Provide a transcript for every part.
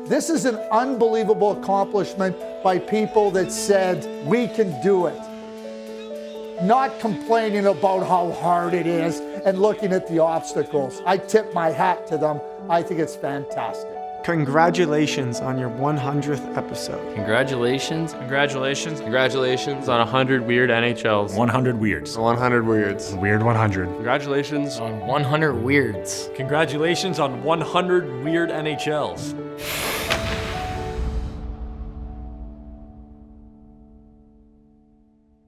This is an unbelievable accomplishment by people that said, we can do it. Not complaining about how hard it is and looking at the obstacles. I tip my hat to them. I think it's fantastic. Congratulations on your 100th episode. Congratulations. Congratulations. Congratulations on 100 weird NHLs. 100 weirds. 100 weirds. Weird 100. Congratulations on 100 weirds. Congratulations on 100 weird NHLs.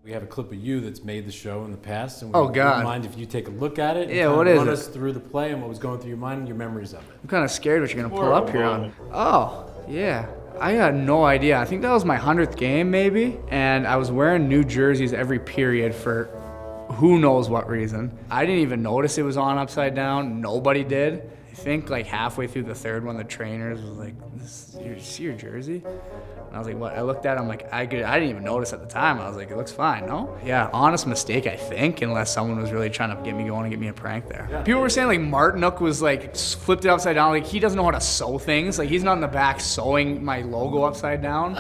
We have a clip of you that's made the show in the past, and we wouldn't mind if you take a look at it. Yeah, what is run it? us through the play and what was going through your mind and your memories of it. I'm kind of scared what you're going to pull up here on. Oh, yeah. I had no idea. I think that was my 100th game, maybe. And I was wearing new jerseys every period for who knows what reason. I didn't even notice it was on upside down. Nobody did. I think like halfway through the third one, the trainers was like, see your jersey? And I was like, what? I looked at it, I'm like, I didn't even notice at the time. I was like, it looks fine, no? Yeah, honest mistake, I think, unless someone was really trying to get me going and get me a prank there. Yeah. People were saying like Martinuk was like, flipped it upside down. Like he doesn't know how to sew things. Like he's not in the back sewing my logo upside down.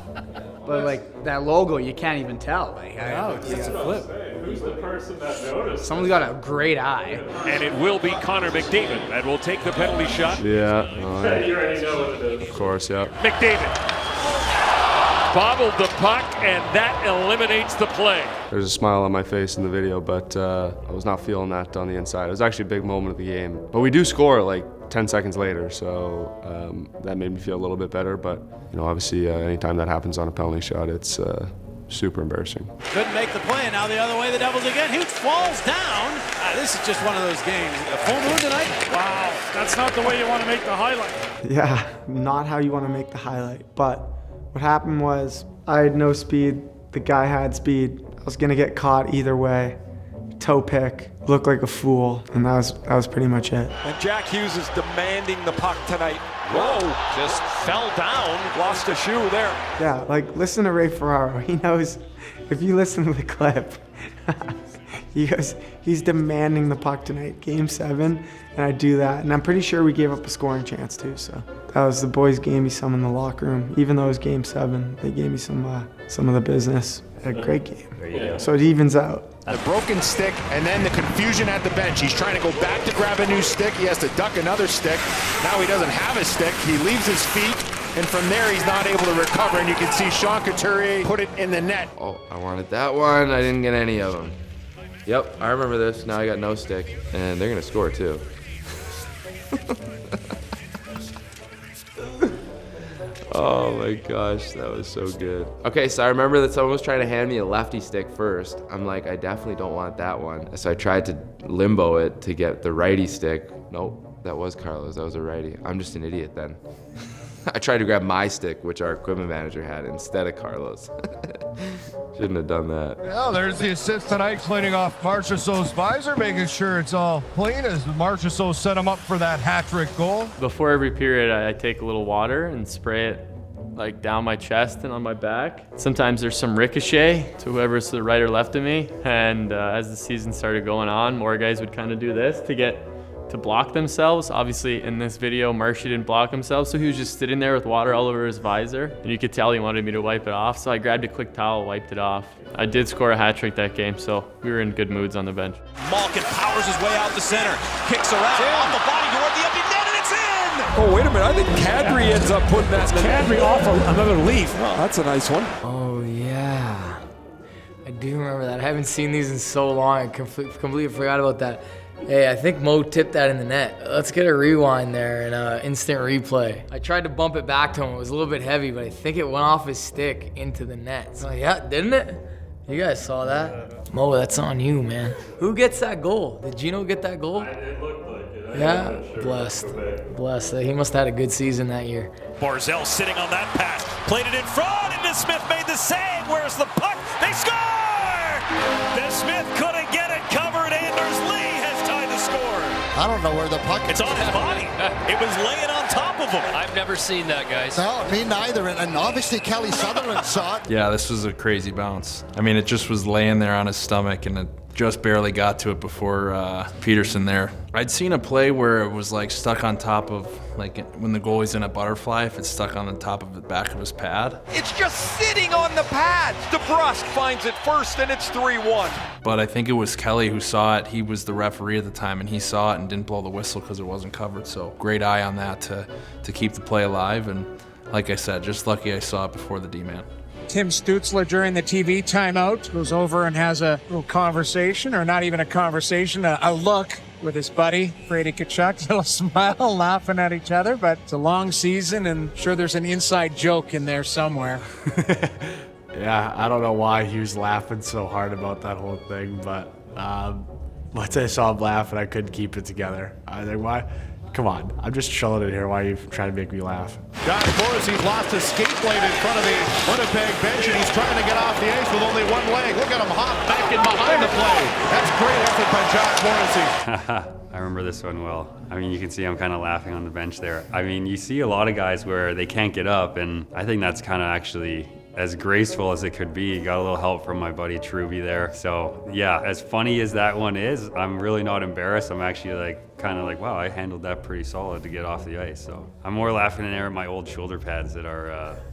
But like that logo, you can't even tell. Like, it's a flip. Who's the person that noticed? Someone's got a great eye. And it will be Connor McDavid that will take the penalty shot. Yeah. You already know what it is. Of course, yeah. McDavid bobbled the puck, and that eliminates the play. There's a smile on my face in the video, but I was not feeling that on the inside. It was actually a big moment of the game. But we do score like 10 seconds later, so that made me feel a little bit better. But, you know, obviously anytime that happens on a penalty shot, it's super embarrassing. Couldn't make the play, and now the other way, the Devils again. He falls down. This is just one of those games. A full moon tonight? Wow, that's not the way you want to make the highlight. Yeah, not how you want to make the highlight. But what happened was I had no speed. The guy had speed. I was going to get caught either way. Toe pick, looked like a fool, and that was pretty much it. And Jack Hughes is demanding the puck tonight. Whoa, just fell down, lost a shoe there. Yeah, like listen to Ray Ferraro. He knows, if you listen to the clip, he goes, he's demanding the puck tonight, game 7, and I do that. And I'm pretty sure we gave up a scoring chance too, so. That was, the boys gave me some in the locker room. Even though it was game 7, they gave me some of the business. A great game. There you go. So it evens out. The broken stick, and then the confusion at the bench. He's trying to go back to grab a new stick. He has to duck another stick. Now he doesn't have a stick. He leaves his feet, and from there he's not able to recover. And you can see Sean Couturier put it in the net. Oh, I wanted that one. I didn't get any of them. Yep, I remember this. Now I got no stick, and they're going to score too. Oh my gosh, that was so good. Okay, so I remember that someone was trying to hand me a lefty stick first. I'm like, I definitely don't want that one. So I tried to limbo it to get the righty stick. Nope, that was Carlos, that was a righty. I'm just an idiot then. I tried to grab my stick, which our equipment manager had, instead of Carlos. Shouldn't have done that. Well, there's the assist tonight, cleaning off Marchessault's visor, making sure it's all clean as Marchessault set him up for that hat-trick goal. Before every period, I take a little water and spray it like down my chest and on my back. Sometimes there's some ricochet to whoever's to the right or left of me. And as the season started going on, more guys would kind of do this to block themselves. Obviously in this video, Marshy didn't block himself, so he was just sitting there with water all over his visor. And you could tell he wanted me to wipe it off, so I grabbed a quick towel, wiped it off. I did score a hat trick that game, so we were in good moods on the bench. Malkin powers his way out the center, kicks around, off the body toward the empty net, and it's in! Oh, wait a minute, I think Kadri ends up putting that. Kadri off another leaf. Oh, that's a nice one. Oh, yeah. I do remember that. I haven't seen these in so long. I completely forgot about that. Hey, I think Mo tipped that in the net. Let's get a rewind there and instant replay. I tried to bump it back to him. It was a little bit heavy, but I think it went off his stick into the net. So yeah, didn't it? You guys saw that? Mo, that's on you, man. Who gets that goal? Did Gino get that goal? It looked like it. Yeah, blessed. He must have had a good season that year. Barzell sitting on that pass, played it in front, and DeSmith made the save. Where's the puck? They score! DeSmith couldn't get it covered. Anders Lee has tied the score. I don't know where the puck is. It's on his body. It was laying on top of him. I've never seen that, guys. No, me neither. And obviously Kelly Sutherland saw it. Yeah, this was a crazy bounce. I mean, it just was laying there on his stomach, and it just barely got to it before Peterson there. I'd seen a play where it was like stuck on top of, like when the goalie's in a butterfly, if it's stuck on the top of the back of his pad. It's just sitting on the pads. DeBrusk finds it first, and it's 3-1. But I think it was Kelly who saw it. He was the referee at the time, and he saw it and didn't blow the whistle because it wasn't covered. So great eye on that to keep the play alive. And like I said, just lucky I saw it before the D-man. Tim Stutzler during the TV timeout goes over and has a little conversation, or not even a conversation, a look with his buddy, Brady Tkachuk. A little smile, laughing at each other, but it's a long season, and I'm sure there's an inside joke in there somewhere. Yeah, I don't know why he was laughing so hard about that whole thing, but once I saw him laughing, I couldn't keep it together. I was like, why? Come on, I'm just chilling in here. Why are you trying to make me laugh? Josh Morrissey's lost his skate blade in front of the Winnipeg bench, and he's trying to get off the ice with only one leg. Look at him hop back in behind the play. That's great effort by Josh Morrissey. I remember this one well. I mean, you can see I'm kind of laughing on the bench there. I mean, you see a lot of guys where they can't get up, and I think that's kind of actually as graceful as it could be. Got a little help from my buddy Truby there. So yeah, as funny as that one is, I'm really not embarrassed. I'm actually like, kind of like, wow, I handled that pretty solid to get off the ice. So I'm more laughing in there at my old shoulder pads that are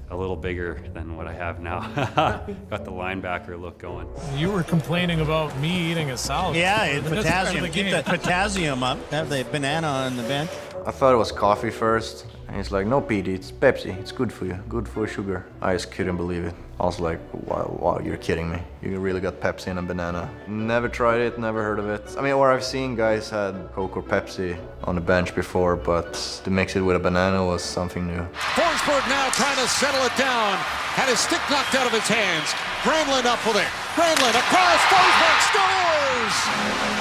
a little bigger than what I have now. Got the linebacker look going. You were complaining about me eating a salad. Yeah, potassium. Keep that potassium up. Have the banana on the bench. I thought it was coffee first, and he's like, no, Pete, it's Pepsi. It's good for you, good for sugar. I just couldn't believe it. I was like, wow, you're kidding me. You really got Pepsi in a banana. Never tried it, never heard of it. I mean, or I've seen guys had Coke or Pepsi on the bench before, but to mix it with a banana was something new. Forsberg now trying to settle it down. Had his stick knocked out of his hands. Granlund up with it. Granlund across, Forsberg scores!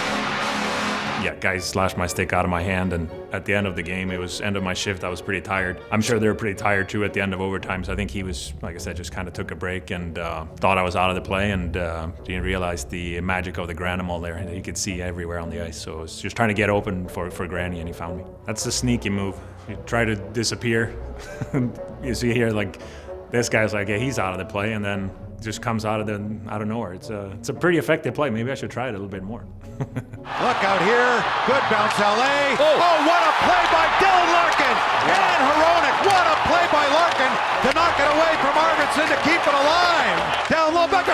Yeah, guys slashed my stick out of my hand, and at the end of the game, it was end of my shift, I was pretty tired. I'm sure they were pretty tired too at the end of overtime, so I think he was, like I said, just kind of took a break and thought I was out of the play, and didn't realize the magic of the Granimal there that you could see everywhere on the ice. So I was just trying to get open for Granny, and he found me. That's the sneaky move. You try to disappear. You see here, like, this guy's like, yeah, he's out of the play, and then just comes out of nowhere. It's a pretty effective play. Maybe I should try it a little bit more. Look out here. Good bounce, LA. Oh, what a play by Dylan Larkin. And Hronek. What a play by Larkin to knock it away from Arvidsson to keep it alive. Down low, back.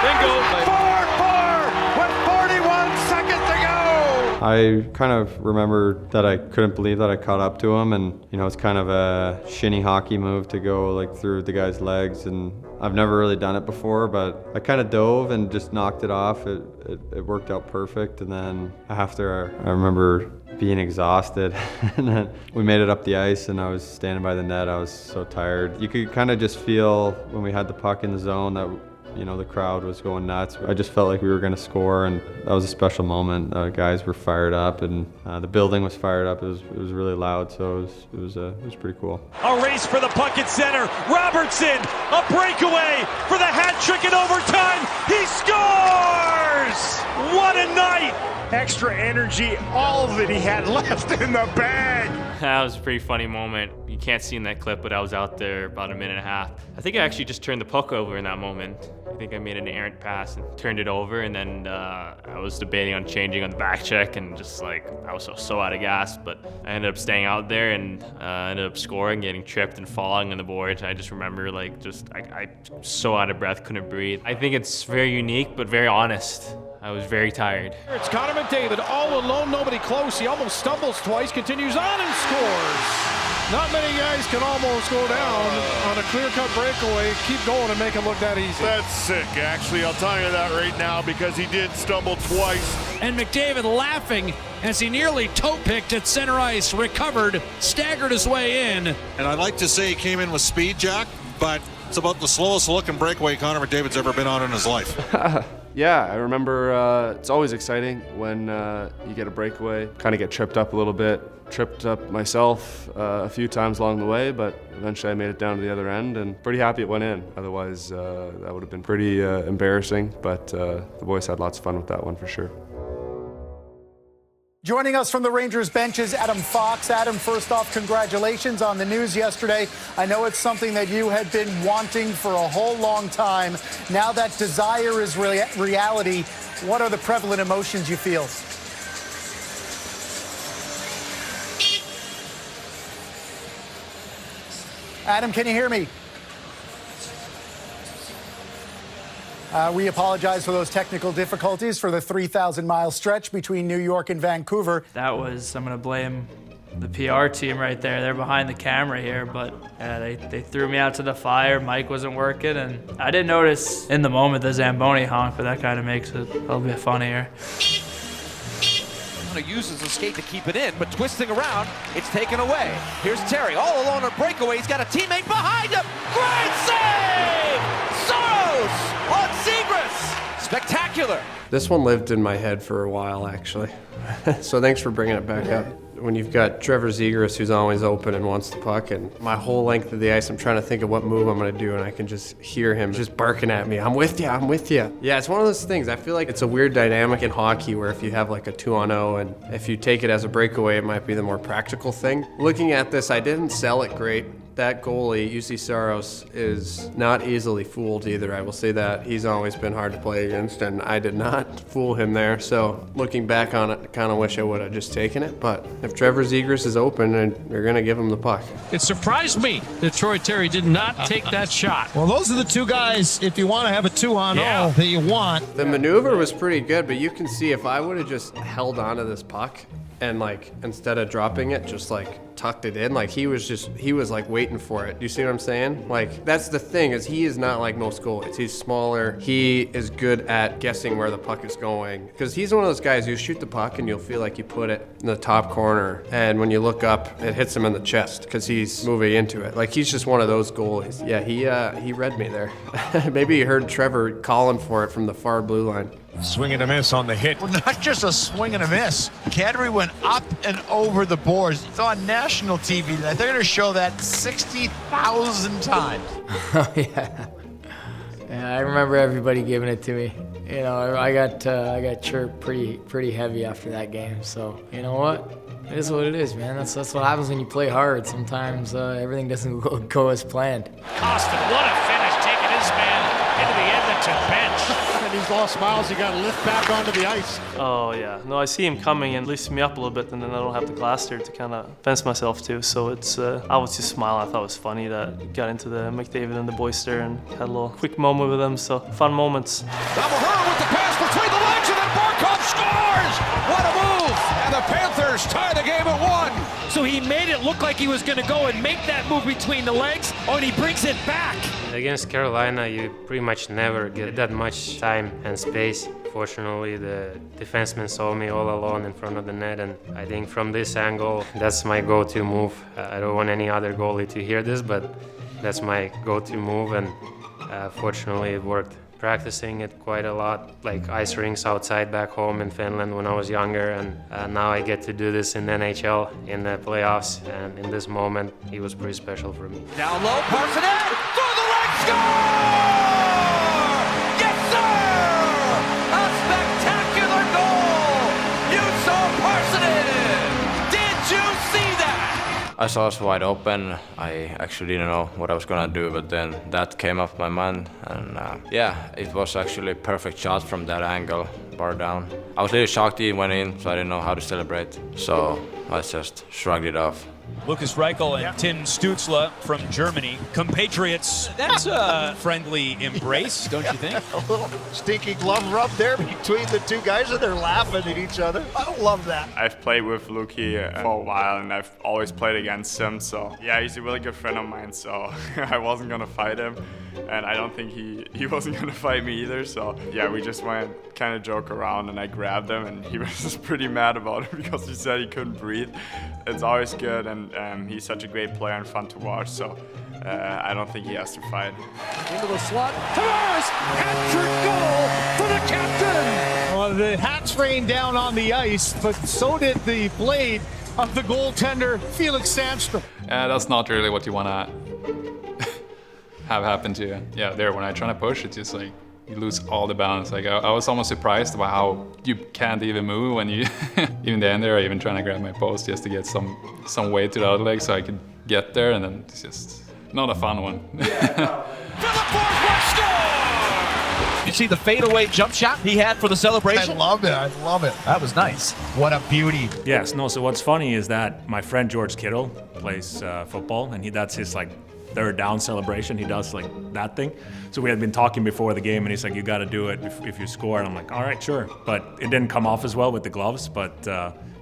Bingo. 4-4 with 41 seconds to go. I kind of remember that I couldn't believe that I caught up to him, and you know, it's kind of a shinny hockey move to go like through the guy's legs, and I've never really done it before, but I kind of dove and just knocked it off. It worked out perfect, and then after I remember being exhausted, and then we made it up the ice, and I was standing by the net. I was so tired. You could kind of just feel when we had the puck in the zone that, you know, the crowd was going nuts. I just felt like we were going to score, and that was a special moment. Guys were fired up, and the building was fired up. It was really loud, so it was pretty cool. A race for the puck at center. Robertson, a breakaway for the hat trick in overtime. He scores! What a night! Extra energy, all that he had left in the bag. That was a pretty funny moment. You can't see in that clip, but I was out there about a minute and a half. I think I actually just turned the puck over in that moment. I think I made an errant pass and turned it over, and then I was debating on changing on the back check, and just like, I was so out of gas, but I ended up staying out there and ended up scoring, getting tripped and falling on the boards. I just remember like, I so out of breath, couldn't breathe. I think it's very unique, but very honest. I was very tired. It's Connor McDavid all alone, nobody close. He almost stumbles twice, continues on and scores. Not many guys can almost go down on a clear-cut breakaway, keep going and make it look that easy. That's sick, actually. I'll tell you that right now, because he did stumble twice. And McDavid laughing as he nearly toe-picked at center ice, recovered, staggered his way in. And I'd like to say he came in with speed, Jack, but it's about the slowest looking breakaway Connor McDavid's ever been on in his life. Yeah, I remember it's always exciting when you get a breakaway, kind of get tripped up a little bit. Tripped up myself a few times along the way, but eventually I made it down to the other end, and pretty happy it went in. Otherwise, that would have been pretty embarrassing, but the boys had lots of fun with that one for sure. Joining us from the Rangers bench is Adam Fox. Adam, first off, congratulations on the news yesterday. I know it's something that you had been wanting for a whole long time. Now that desire is reality, what are the prevalent emotions you feel? Adam, can you hear me? We apologize for those technical difficulties for the 3,000-mile stretch between New York and Vancouver. That was, I'm going to blame the PR team right there. They're behind the camera here, but they threw me out to the fire. Mic wasn't working, and I didn't notice in the moment the Zamboni honk, but that kind of makes it a little bit funnier. Uses a skate to keep it in, but twisting around, it's taken away. Here's Terry, all alone on breakaway. He's got a teammate behind him. Great save! Soros on Zegras. Spectacular. This one lived in my head for a while, actually. So thanks for bringing it back up. When you've got Trevor Zegras, who's always open and wants the puck, and my whole length of the ice, I'm trying to think of what move I'm going to do, and I can just hear him just barking at me. I'm with you, I'm with you. Yeah, it's one of those things. I feel like it's a weird dynamic in hockey where if you have like a 2-on-0, and if you take it as a breakaway, it might be the more practical thing. Looking at this, I didn't sell it great. That goalie, Juuse Saros, is not easily fooled either. I will say that. He's always been hard to play against, and I did not fool him there. So looking back on it, I kind of wish I would have just taken it. But if Trevor Zegras is open, and you're going to give him the puck. It surprised me that Troy Terry did not take that shot. Well, those are the two guys, if you want to have a 2-on-0, that you want. The maneuver was pretty good, but you can see if I would have just held onto this puck and like instead of dropping it, just like tucked it in, like he was like waiting for it. Do you see what I'm saying? Like that's the thing, is he is not like most goalies. He's smaller. He is good at guessing where the puck is going, because he's one of those guys, you shoot the puck and you'll feel like you put it in the top corner, and when you look up it hits him in the chest because he's moving into it. Like he's just one of those goalies. Yeah, he read me there. Maybe he heard Trevor calling for it from the far blue line. Swing and a miss on the hit. Well, not just a swing and a miss. Kadri went up and over the boards. It's on national TV. They're going to show that 60,000 times. Oh, yeah. Yeah, I remember everybody giving it to me. You know, I got chirped pretty heavy after that game. So, you know what? It is what it is, man. That's what happens when you play hard. Sometimes everything doesn't go as planned. Austin, what a finish, taking his man into the Edmonton bench. And he's lost miles. He got to lift back onto the ice. Oh, yeah. No, I see him coming and lifts me up a little bit, and then I don't have the glass there to kind of fence myself to. So it's, I was just smiling. I thought it was funny that he got into the McDavid and the boys there and had a little quick moment with them. So fun moments. Maher with the pass between the legs, and then Barkov scores! What a move! And the Panthers tie the game at 1. So he made it look like he was going to go and make that move between the legs, and he brings it back. Against Carolina, you pretty much never get that much time and space. Fortunately, the defenseman saw me all alone in front of the net, and I think from this angle, that's my go-to move. I don't want any other goalie to hear this, but that's my go-to move, and fortunately it worked. Practicing it quite a lot, like ice rinks outside back home in Finland when I was younger, and now I get to do this in the NHL in the playoffs, and in this moment, it was pretty special for me. Down low, Parsonet, through the leg, score! Yes, sir! A spectacular goal! You saw Parsonet! Did you see that? I saw us wide open. I actually didn't know what I was gonna do, but then that came up my mind, and yeah, it was actually a perfect shot from that angle, bar down. I was a little shocked he went in, so I didn't know how to celebrate, so I just shrugged it off. Lucas Reichel and Tim Stützle from Germany, compatriots. That's a friendly embrace, don't you think? A little stinky glove rub there between the two guys, and they're laughing at each other. I love that. I've played with Luki for a while, and I've always played against him. So yeah, he's a really good friend of mine. So I wasn't gonna fight him, and I don't think he wasn't gonna fight me either. So yeah, we just went kind of joke around, and I grabbed him, and he was just pretty mad about it because he said he couldn't breathe. It's always good, and he's such a great player and fun to watch. So I don't think he has to fight. Into the slot. Tavares! Hat-trick goal for the captain! Well, the hats rained down on the ice, but so did the blade of the goaltender, Felix Sandstrom. That's not really what you want to have happen to you. Yeah, there, when I try to push, it's just like, you lose all the balance. Like I was almost surprised about how you can't even move when you, even the end there, I even trying to grab my post just to get some weight to the other leg so I could get there, and then it's just not a fun one. You see the fadeaway jump shot he had for the celebration? I love it. I love it. That was nice. What a beauty. Yes, no, so what's funny is that my friend George Kittle plays football, and that's his like third down celebration. He does like that thing. So we had been talking before the game, and he's like, you got to do it if you score. And I'm like, all right, sure. But it didn't come off as well with the gloves, but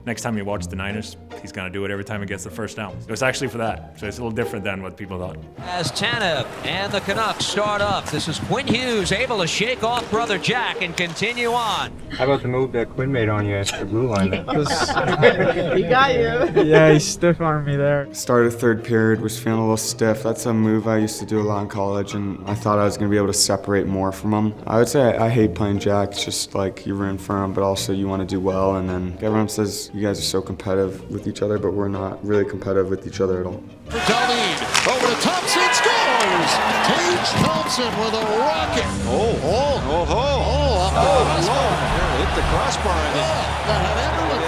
next time you watch the Niners, he's going to do it every time he gets the first down. It was actually for that. So it's a little different than what people thought. As Tanev and the Canucks start up, this is Quinn Hughes able to shake off brother Jack and continue on. How about the move that Quinn made on you at the blue line? He got you. Yeah, he stiff-armed me there. Started third period, was feeling a little stiff. That's a move I used to do a lot in college, and I thought I was going to be able to separate more from him. I would say I hate playing Jack. It's just like you root for him, but also you want to do well, and then everyone says you guys are so competitive with each other, but we're not really competitive with each other at all. For Dahlin, over to Thompson, scores! Tage Thompson with a rocket. Off the crossbar. Hit the crossbar again. That had everyone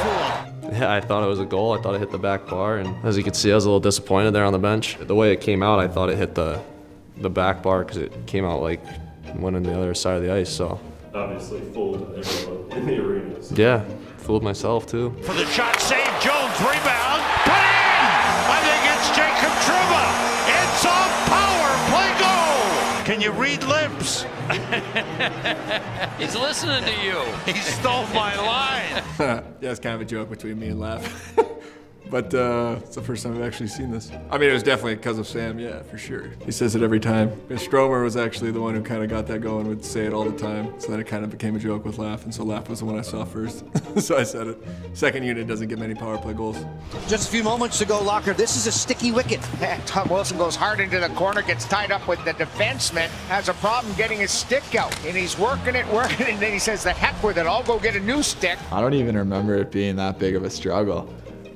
fooled. Yeah, I thought it was a goal. I thought it hit the back bar, and as you can see, I was a little disappointed there on the bench. The way it came out, I thought it hit the back bar because it came out like went on the other side of the ice. So obviously fooled everyone in the arena. So. Yeah, fooled myself too. For the shot save, Jones rebound, put in! I think it's Jacob Trouba. It's a power play goal. Can you read lips? He's listening to you. He stole my line. Yeah, it's kind of a joke between me and Laugh. But it's the first time I've actually seen this. I mean, it was definitely because of Sam, yeah, for sure. He says it every time. And Stromer was actually the one who kind of got that going, would say it all the time. So then it kind of became a joke with Laugh, and so Laugh was the one I saw first. So I said it. Second unit doesn't get many power play goals. Just a few moments ago, Locker, this is a sticky wicket. Tom Wilson goes hard into the corner, gets tied up with the defenseman, has a problem getting his stick out. And he's working it, and then he says, the heck with it, I'll go get a new stick. I don't even remember it being that big of a struggle.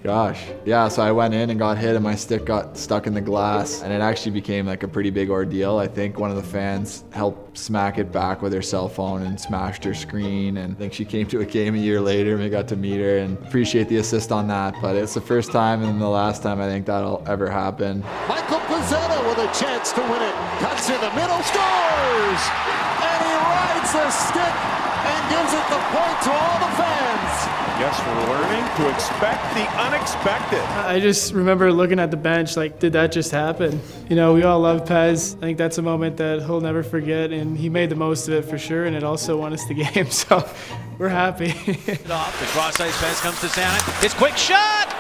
Gosh. Yeah, so I went in and got hit and my stick got stuck in the glass and it actually became like a pretty big ordeal. I think one of the fans helped smack it back with her cell phone and smashed her screen, and I think she came to a game a year later and we got to meet her and appreciate the assist on that. But it's the first time and the last time I think that'll ever happen. Michael Pezzetta with a chance to win it. Cuts in the middle, scores! And he rides the stick and gives it the point to all the fans. I guess we're learning to expect the unexpected. I just remember looking at the bench like, did that just happen? You know, we all love Pez. I think that's a moment that he'll never forget, and he made the most of it for sure, and it also won us the game, so we're happy. Off the cross ice fence comes to Santa. It's quick shot!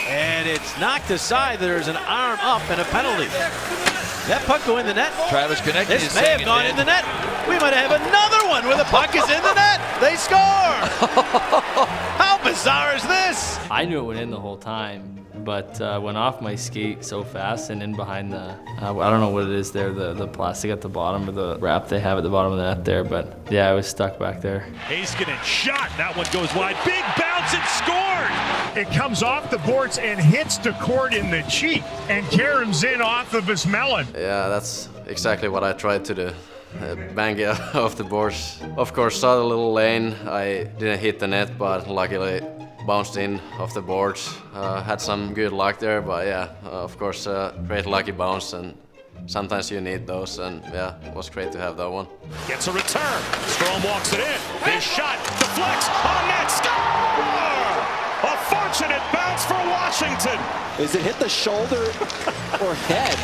And it's knocked aside. There's an arm up and a penalty. That puck go in the net. Travis Konecny This may have gone in the net. We might have another one where the puck is in the net. They score! How bizarre is this? I knew it went in the whole time, but went off my skate so fast and in behind the, I don't know what it is there, the plastic at the bottom, or the wrap they have at the bottom of the net there, but yeah, I was stuck back there. Heiskanen shot. That one goes wide. Big bounce and scored. It comes off the boards and hits Decord in the cheek and caroms in off of his melon. Yeah, that's exactly what I tried to do. Bang it off the boards. Of course, saw the little lane. I didn't hit the net, but luckily bounced in off the boards. Had some good luck there, but yeah, of course, great lucky bounce, and sometimes you need those, and yeah, it was great to have that one. Gets a return. Strome walks it in. His shot deflects on net. Score! A fortunate bounce for Washington. Is it hit the shoulder or head?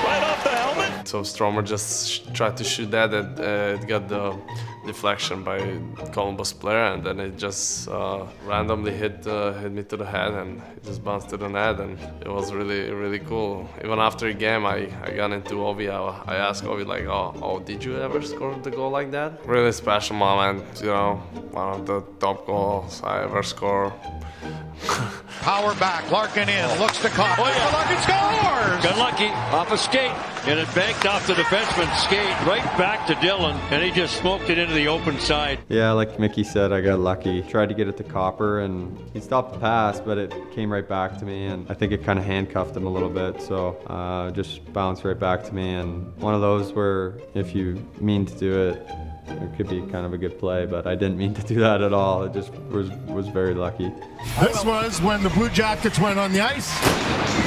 Right off the helmet. So Stromer just tried to shoot that, and it got the deflection by Columbus player, and then it just randomly hit me to the head, and it just bounced to the net, and it was really, really cool. Even after the game, I got into Ovi. I asked Ovi like, oh, did you ever score the goal like that? Really special moment, you know, one of the top goals I ever scored. Power back. Larkin in. Looks to Connor. Oh, yeah. Larkin scores! Got lucky off a skate, and it banked off the defenseman's skate right back to Dylan, and he just smoked it into the open side. Yeah, like Mickey said, I got lucky. Tried to get it to Copper, and he stopped the pass, but it came right back to me, and I think it kind of handcuffed him a little bit, so just bounced right back to me. And one of those where if you mean to do it, it could be kind of a good play, but I didn't mean to do that at all. It just was very lucky. This was when the Blue Jackets went on the ice.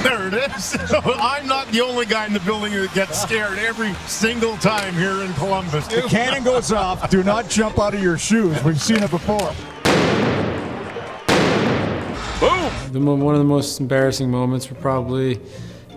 There it is. So I'm not the only guy in the building that gets scared every single time here in Columbus. The cannon goes off. Do not jump out of your shoes. We've seen it before. Boom! One of the most embarrassing moments were probably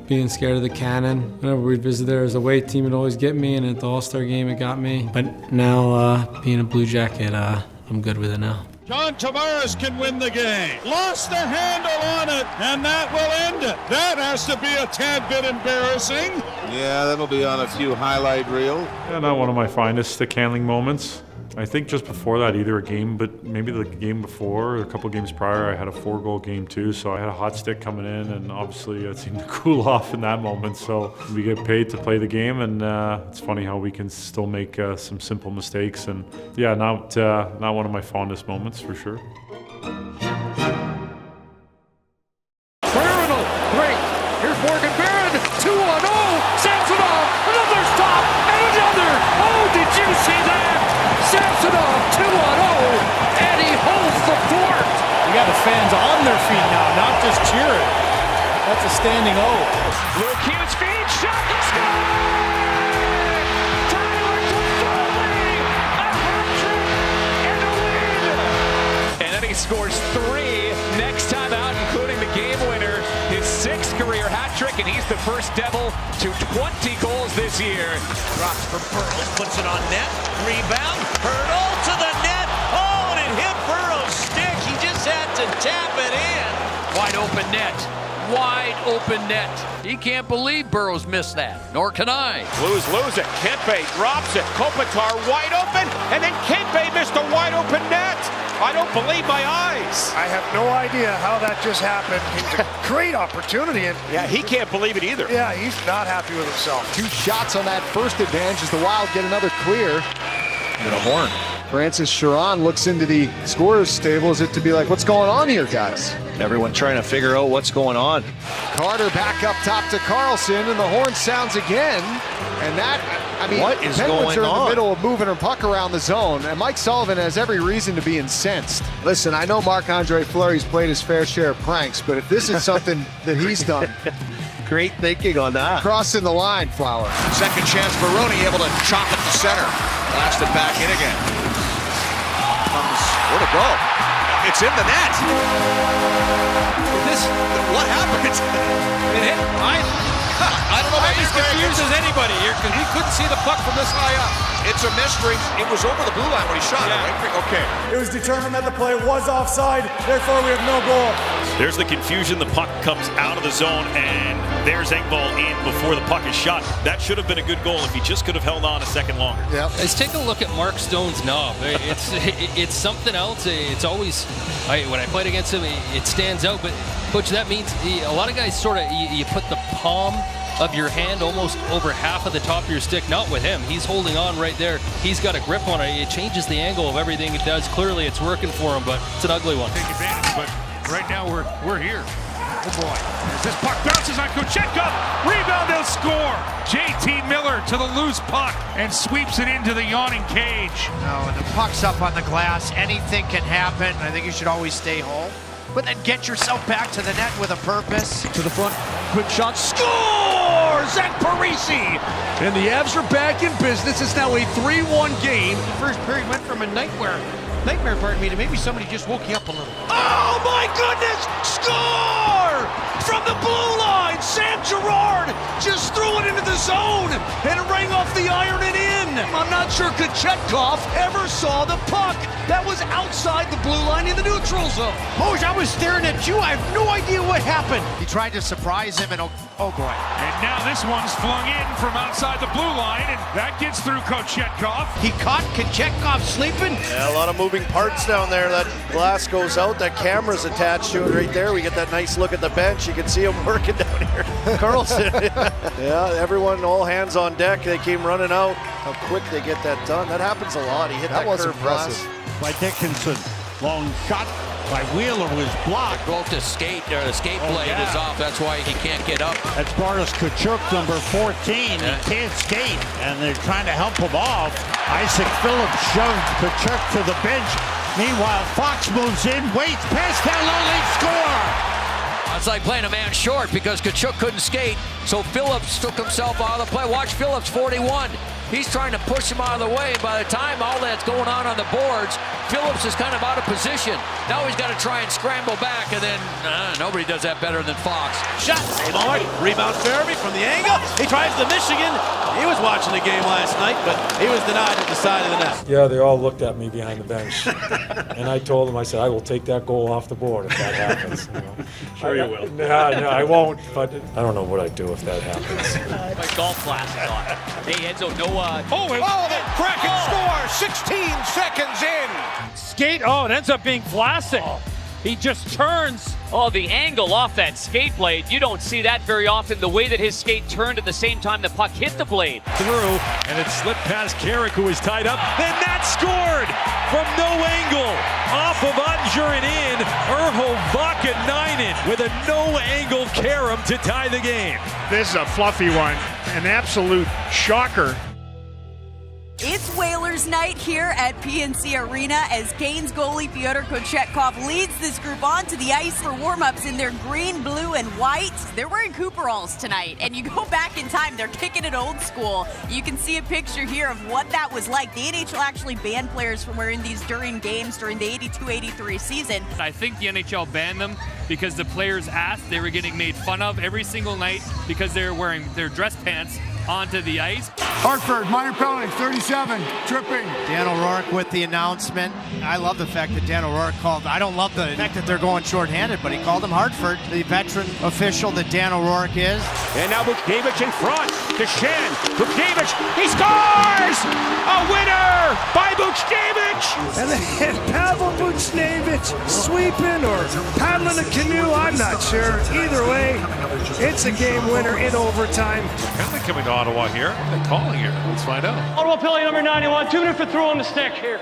being scared of the cannon. Whenever we'd visit there as a away team, it'd always get me, and at the All-Star game it got me. But now, being a Blue Jacket, I'm good with it now. John Tavares can win the game. Lost the handle on it, and that will end it. That has to be a tad bit embarrassing. Yeah, that'll be on a few highlight reels. Yeah, not one of my finest stick handling moments. I think just before that, either a game, but maybe the game before, or a couple games prior, I had a 4-goal game too. So I had a hot stick coming in, and obviously it seemed to cool off in that moment. So we get paid to play the game, and it's funny how we can still make some simple mistakes. And yeah, not one of my fondest moments for sure. Criminal, great. Here's Morgan Barron, 2-0. Samsonov, another stop, and another. Oh, did you see that? Samsonov, 2-0, and he holds the fort. You got the fans on their feet now, not just cheering. That's a standing O. Luke Hughes feed, shot, he scores! Tyler Toffoli, a hat trick and a win! And then he scores 3 next time out, including the game winner, his 6th career hat trick, and he's the first Devil to 20 goals this year. Drops for Burrows, puts it on net, rebound, Hurdle to the net. Oh, and it hit Burrows' stick. He just had to tap it in. Wide open net. Wide open net. He can't believe Burrows missed that, nor can I. Blues lose it. Kempe drops it. Kopitar wide open, and then Kempe missed a wide open net. I don't believe my eyes. I have no idea how that just happened. It's a great opportunity. And Yeah, he can't believe it either. yeah, he's not happy with himself. 2 shots on that first advantage as the Wild get another clear. And a horn. Francis Sharon looks into the scorer's stable as if to be like, what's going on here, guys? Everyone trying to figure out what's going on. Carter back up top to Carlson, and the horn sounds again. And that, I mean, What is Penguins going are in on? the middle of moving a puck around the zone, and Mike Sullivan has every reason to be incensed. Listen, I know Marc-Andre Fleury's played his fair share of pranks, but if this is something that he's done, Great thinking on that. crossing the line, Flower. Second chance for Rooney, able to chop it to center. Blasted back in again. Where to go? It's in the net. What happened? It hit. I don't know. I'm as confused as anybody here because we couldn't see the puck from this high up. It's a mystery. It was over the blue line when he shot it, right? Okay. It was determined that the play was offside, therefore we have no goal. There's the confusion. The puck comes out of the zone, and there's Engvall in before the puck is shot. That should have been a good goal if he just could have held on a second longer. Yeah. Let's take a look at Mark Stone's knob. It's something else. It's always, when I played against him, it stands out. But Coach, that means a lot of guys sort of, you put the palm of your hand almost over half of the top of your stick. Not with him. He's holding on right there. He's got a grip on it. It changes the angle of everything it does. Clearly it's working for him, but it's an ugly one. Take advantage, but right now we're here. Oh boy. As this puck bounces on Kochetkov. Rebound, they'll score. JT Miller to the loose puck and sweeps it into the yawning cage. No, and the puck's up on the glass. Anything can happen. I think you should always stay home. But then get yourself back to the net with a purpose. To the front, quick shot, score! Zach Parisi! And the Avs are back in business. It's now a 3-1 game. First period went from a nightmare, pardon me, to maybe somebody just woke you up a little. Oh my goodness! Score! From the blue line, Sam Girard just threw it into the zone and it rang off the iron and in. I'm not sure Kochetkov ever saw the puck. That was outside the blue line in the neutral zone. Boj, I was staring at you. I have no idea what happened. He tried to surprise him, and oh boy. And now this one's flung in from outside the blue line, and that gets through Kochetkov. He caught Kochetkov sleeping. Yeah, a lot of moving parts down there. That glass goes out. That camera's attached to it right there. We get that nice look at the bench. You can see him working down here. Carlson. Yeah, everyone, all hands on deck. They came running out. How quick they get that done. That happens a lot. He hit that was curve impressive. By Dickinson. Long shot by Wheeler was blocked. Broke the skate, or the skate blade is off. That's why he can't get up. That's Boris Tkachuk, number 14. He can't skate, and they're trying to help him off. Isaac Phillips shoved Tkachuk to the bench. Meanwhile, Fox moves in, waits, pass down low, they score! It's like playing a man short because Tkachuk couldn't skate, so Phillips took himself out of the play. Watch Phillips, 41. He's trying to push him out of the way. By the time all that's going on the boards, Phillips is kind of out of position. Now he's got to try and scramble back, and then nobody does that better than Fox. Shot, rebound Fairby from the angle. He tries the Michigan. He was watching the game last night, but he was denied at the side of the net. Yeah, they all looked at me behind the bench. And I told them, I said, I will take that goal off the board if that happens. You know. Sure you will. No, I won't, but I don't know what I'd do if that happens. Like golf class on. Hey, Enzo, no the Kraken score! 16 seconds in! Skate, it ends up being Vlasic. He just turns. Oh, the angle off that skate blade. You don't see that very often. The way that his skate turned at the same time the puck hit the blade. Through, and it slipped past Carrick, who was tied up. Then that scored from no angle. Off of Ottinger and in. Urho Vakanainen with a no-angle carom to tie the game. This is a fluffy one. An absolute shocker. It's Whalers night here at PNC Arena as Canes goalie Fyodor Kochetkov leads this group onto the ice for warm-ups in their green, blue, and white. They're wearing Cooperalls tonight, and you go back in time, they're kicking it old school. You can see a picture here of what that was like. The NHL actually banned players from wearing these during games during the 82-83 season. I think the NHL banned them because the players asked. They were getting made fun of every single night because they were wearing their dress pants onto the ice. Hartford, minor penalty, 37, tripping. Dan O'Rourke with the announcement. I love the fact that Dan O'Rourke called. I don't love the fact that they're going shorthanded, but he called him Hartford, the veteran official that Dan O'Rourke is. And now Buchnevich in front to Shen. Buchnevich, he scores! A winner by Buchnevich! And then Pavel Buchnevich sweeping or paddling a canoe, I'm not sure. Either way, it's a game winner in overtime. Penalty coming to Ottawa here. They're calling here. Let's find out. Ottawa penalty number 91. 2 minutes for throwing the stick here.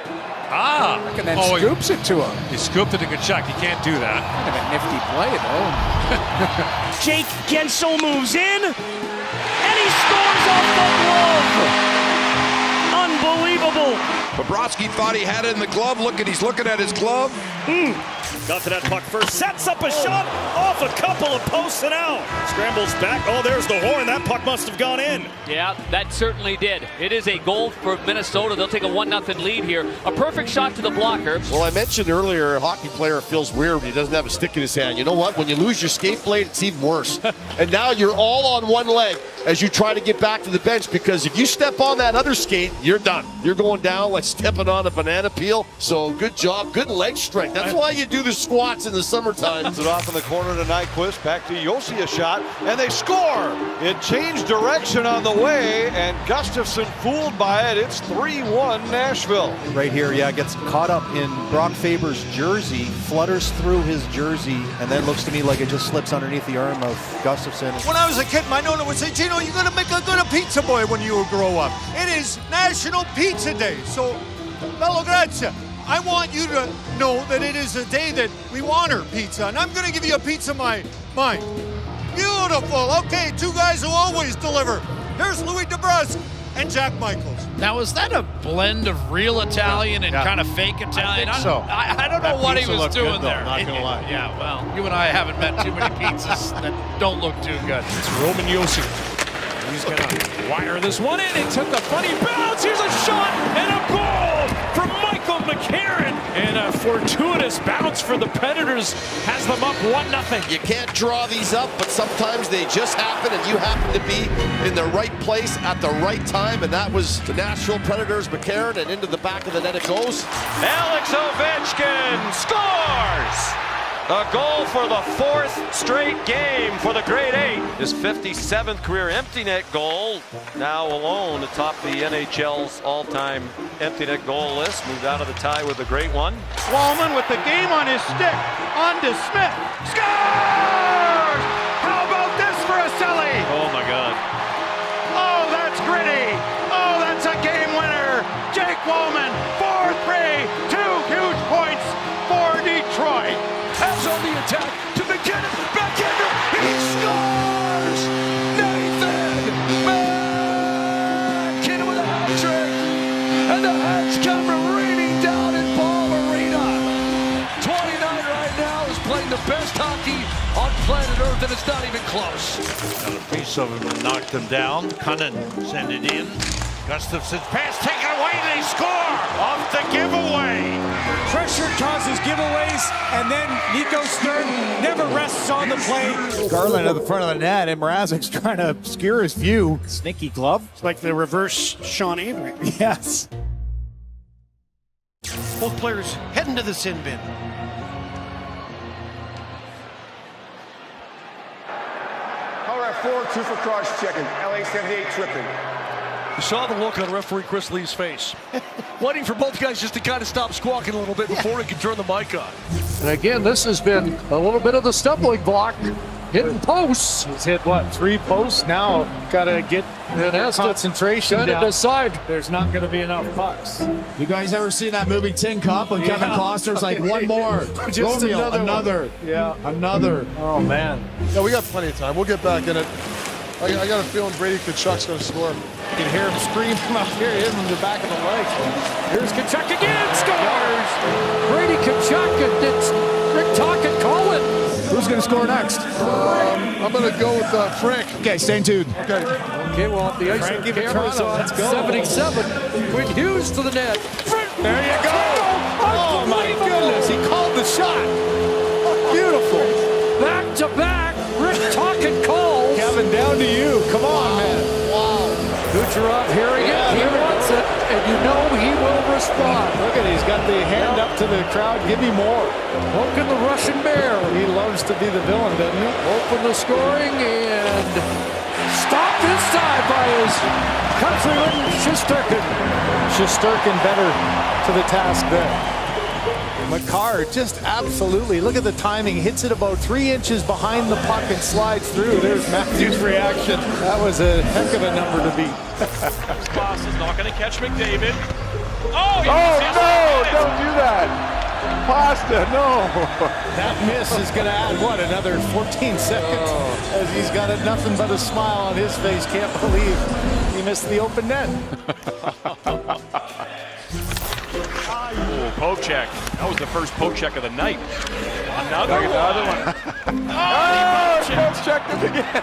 And then scoops it to him. He scooped it to Tkachuk. He can't do that. Kind of a nifty play, though. Jake Gensel moves in, and he scores off the glove. Unbelievable. Bobrovsky thought he had it in the glove. He's looking at his glove. Got to that puck first, sets up a shot off a couple of posts and out. Scrambles back. Oh, there's the horn. That puck must have gone in. Yeah, that certainly did. It is a goal for Minnesota. They'll take a 1-0 lead here. A perfect shot to the blocker. Well, I mentioned earlier, a hockey player feels weird when he doesn't have a stick in his hand. You know what? When you lose your skate blade, it's even worse. And now you're all on one leg as you try to get back to the bench, because if you step on that other skate, you're done. You're going down like stepping on a banana peel. So good job. Good leg strength. That's why you do the squats in the summertime. It off in the corner to Nyquist. Back to Yossi, a shot, and they score. It changed direction on the way, and Gustafsson fooled by it. It's 3-1 Nashville. Right here, gets caught up in Brock Faber's jersey, flutters through his jersey, and then looks to me like it just slips underneath the arm of Gustafsson. When I was a kid, my nonna would say, Gino, you're going to make a good pizza boy when you grow up. It is National Pizza Day, so bello grazie. I want you to know that it is a day that we honor pizza, and I'm going to give you a pizza mine. Beautiful. Okay, two guys who always deliver. Here's Louis DeBrusque and Jack Michaels. Now, is that a blend of real Italian and kind of fake Italian? I think so. I don't know what he was doing good, though, there. not gonna lie. Yeah, well, you and I haven't met too many pizzas that don't look too good. It's Roman Yossi. He's going to wire this one in. It took a funny bounce. Here's a shot and a goal from Michael of McCarron. And a fortuitous bounce for the Predators has them up 1-0. You can't draw these up, but sometimes they just happen, and you happen to be in the right place at the right time, and that was the Nashville Predators. McCarron, and into the back of the net it goes. Alex Ovechkin scores! A goal for the 4th straight game for the Great 8. His 57th career empty net goal. Now alone atop the NHL's all-time empty net goal list. Moved out of the tie with the Great One. Walman with the game on his stick. On to Smith. Scores! How about this for a Selly? Oh my God. Oh, that's gritty. Oh, that's a game winner. Jake Walman, 4-3. 2 huge points for Detroit. Has on the attack to McKinnon. Backhander. He scores! Nathan McKinnon with a hat trick. And the hats come raining down in Ball Arena. 29 right now is playing the best hockey on planet Earth, and it's not even close. Got a piece of him and knocked him down. Cunnin send it in. Gustafson's pass taken away, and they score off the giveaway. Pressure causes giveaways, and then Nico Stern never rests on the play. Garland at the front of the net, and Mrazek's trying to obscure his view. Sneaky glove. It's like the reverse Sean Avery. Yes. Both players heading to the sin bin. Color at 4-2 for cross-checking. LA 78 tripping. You saw the look on referee Chris Lee's face. Waiting for both guys just to kind of stop squawking a little bit before he can turn the mic on. And again, this has been a little bit of the stumbling block. Hitting posts. He's hit what, 3 posts? Now got to get concentration down. Decide. There's not going to be enough pucks. You guys ever seen that movie Tin Cup when Kevin Costner's like, one more. Just Romeo, another. Yeah, another. Oh, man. Yeah, we got plenty of time. We'll get back in it. I got a feeling Brady Tkachuk's going to score. You can hear him scream from out here, hit him in the back of the leg. Here's Tkachuk again, scores! Brady Tkachuk, and it's Rick Tocchet calling. Who's going to score next? I'm going to go with Frank. Okay, stay tuned. Okay. Okay, well, the ice camera's on. Let's go. 77. Quinn Hughes to the net. There you go. Oh, my goodness. He called the shot. Beautiful. Back to back. Rick Tocchet calls. Kevin, down to you. Come on, man. Wow. Kucherov hearing it. He wants it. And you know he will respond. Look at it. He's got the hand up to the crowd. Give me more. Poking the Russian bear. He loves to be the villain, doesn't he? Open the scoring and stopped this time by his countryman Shesterkin. Shesterkin better to the task there. Makar just absolutely, look at the timing, hits it about 3 inches behind the puck and slides through. There's Matthew's reaction. That was a heck of a number to beat. Boss is not going to catch McDavid. Oh, no, don't do that. Pasta, no. That miss is going to add, what, another 14 seconds? As he's got nothing but a smile on his face. Can't believe he missed the open net. Oh, poke check. That was the first poke check of the night. Another one. Oh, poke checked him again.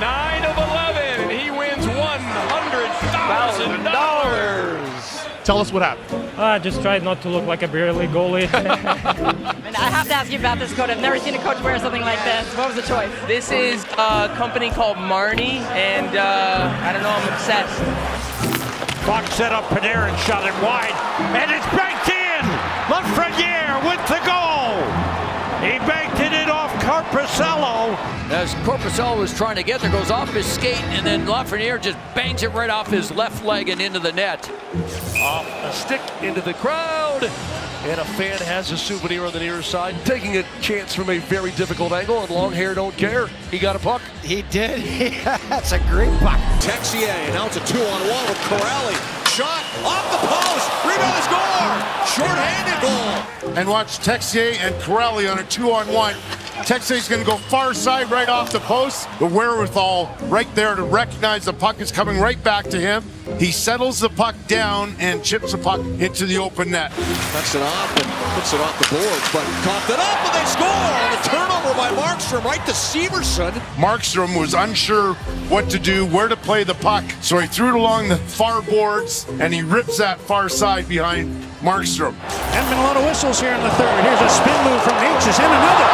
9 of 11, and he wins $100,000. Tell us what happened. I just tried not to look like a beer league goalie. And I have to ask you about this coat. I've never seen a coach wear something like this. What was the choice? This is a company called Marnie, and I don't know, I'm obsessed. Puck set up, Panarin shot it wide, and it's banked in! Lafreniere with the goal! He banked it in off Corpusalo. As Corpusalo was trying to get there, goes off his skate, and then Lafreniere just bangs it right off his left leg and into the net. Off a stick into the crowd. And a fan has a souvenir on the near side, taking a chance from a very difficult angle, and long hair don't care. He got a puck. He did. That's a great puck. Texier, and now it's a 2-on-1 with Corrali. Shot off the post. Rebound, score. Short-handed goal. And watch Texier and Corrali on a 2-on-1. Texier's going to go far side right off the post. The wherewithal right there to recognize the puck is coming right back to him. He settles the puck down and chips the puck into the open net. Cuts it off and puts it off the boards, but coughed it up and they score! The turnover by Markstrom right to Severson. Markstrom was unsure what to do, where to play the puck, so he threw it along the far boards and he rips that far side behind Markstrom. Edmund, a lot of whistles here in the third. Here's a spin move from Natchez and another.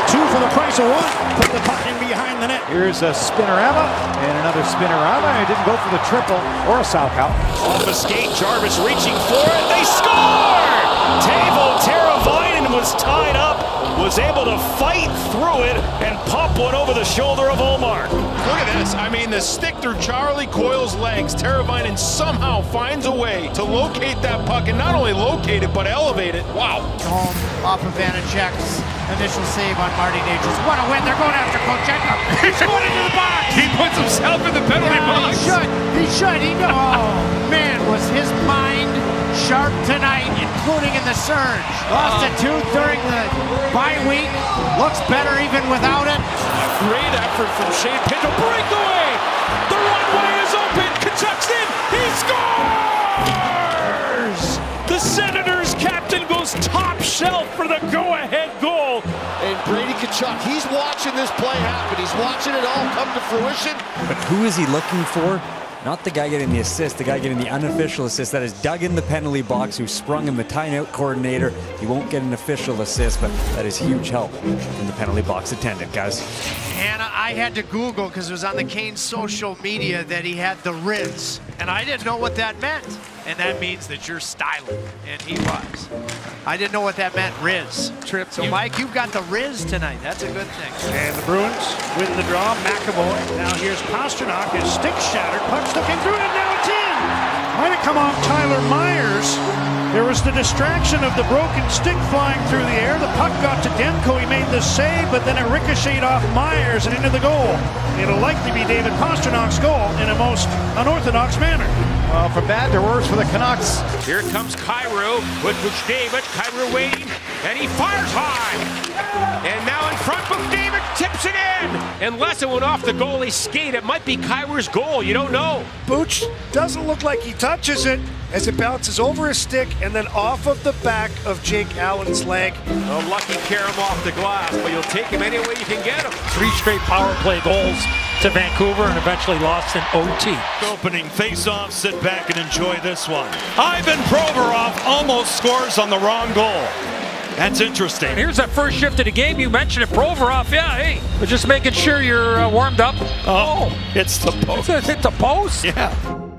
2 for the price of 1. Put the puck in behind the net. Here's a spinorama and another spinorama. He didn't go for the triple or a Salchow. Off a skate, Jarvis reaching for it. They score! Teuvo Teravainen was tied up, was able to fight through it and pop one over the shoulder of Ullmark. Look at this. I mean, the stick through Charlie Coyle's legs. Teravainen somehow finds a way to locate that puck, and not only locate it, but elevate it. Wow. Home off of Vanacek's initial save on Marty Natchez. What a win. They're going after Kochetkov. He's going into the box. He puts himself in the penalty box. He should. Oh, man, was his mind sharp tonight, including in the surge. Lost a tooth during the bye week. Looks better even without it. Great effort from Shane Pinto. Breakaway! The runway is open. Tkachuk's in. He scores! The Senators captain goes top shelf for the go-ahead goal. And Brady Tkachuk, he's watching this play happen. He's watching it all come to fruition. But who is he looking for? Not the guy getting the assist, the guy getting the unofficial assist. That is dug in the penalty box, who sprung him the timeout coordinator. He won't get an official assist, but that is huge help from the penalty box attendant, guys. Hannah, I had to Google because it was on the Canes social media that he had the Riz, and I didn't know what that meant. And that means that you're styling, and he was. I didn't know what that meant, Riz. So, Mike, you've got the Riz tonight. That's a good thing. And the Bruins win the draw. McAvoy. Now here's Pastrnak. His stick shattered. Puck stuck in through it. Now it's in. Might have come off Tyler Myers. There was the distraction of the broken stick flying through the air. The puck got to Demko. He made the save, but then it ricocheted off Myers and into the goal. It'll likely be David Pasternak's goal in a most unorthodox manner. Well, from bad to worse for the Canucks. Here comes Kyrou with David. Kyrou waiting, and he fires high. And now in front, David tips it in. Unless it went off the goalie's skate, it might be Kyrou's goal. You don't know. Booch doesn't look like he touches it as it bounces over his stick and then off of the back of Jake Allen's leg. A lucky carom off the glass, but you'll take him any way you can get him. 3 straight power play goals to Vancouver and eventually lost in OT. Opening face-off, sit back and enjoy this one. Ivan Provorov almost scores on the wrong goal. That's interesting. And here's that first shift of the game. You mentioned it, Provorov. Yeah, hey, we're just making sure you're warmed up. Oh, it's the post. It's the post? Yeah.